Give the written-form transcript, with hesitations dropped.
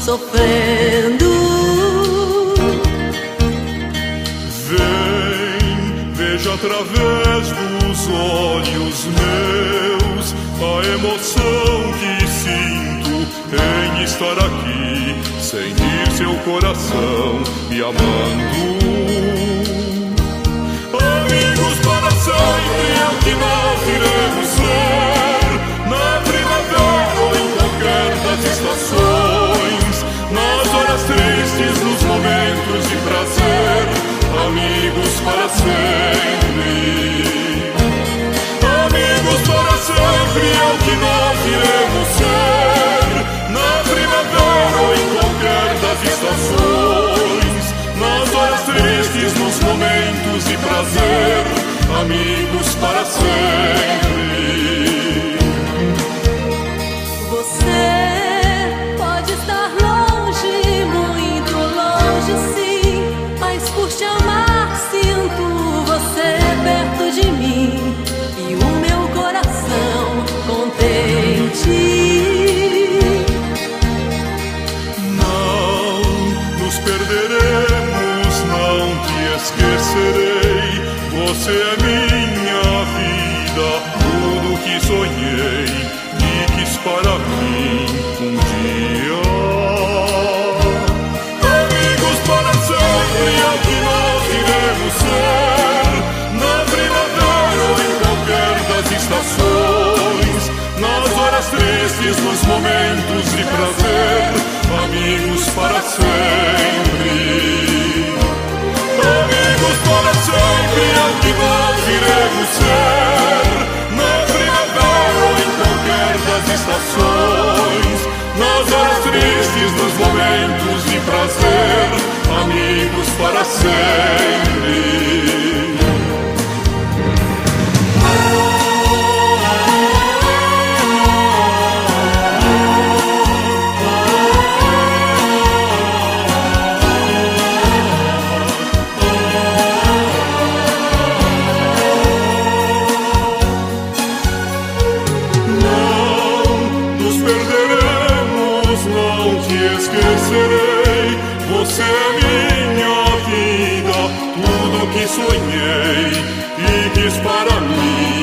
sofrendo. Vem, veja através dos olhos meus a emoção que sinto em estar aqui, sentir seu coração me amando. Amigos para sempre é o que nós iremos ser, na primavera ou em qualquer das estações, nas horas tristes, nos momentos de prazer, amigos para sempre. Amigos para sempre é o que nós iremos ser, na primavera ou em qualquer das estações, nas horas tristes, nos momentos de prazer, amigos para sempre. Você pode estar longe, muito longe, sim, mas por te amar sinto você perto de mim e o meu coração contente. Não nos perderemos, não te esquecerei. Você é minha vida, tudo que sonhei e quis para mim um dia. Amigos para sempre é o que nós iremos ser, na primavera ou em qualquer das estações, nas horas tristes, nos momentos de prazer, amigos para sempre. Amigos para sempre é o que nós iremos ser, na primavera ou em qualquer das estações, nas horas tristes, nos momentos de prazer, amigos para sempre. Esquecerei, você é minha vida, tudo que sonhei e quis para mim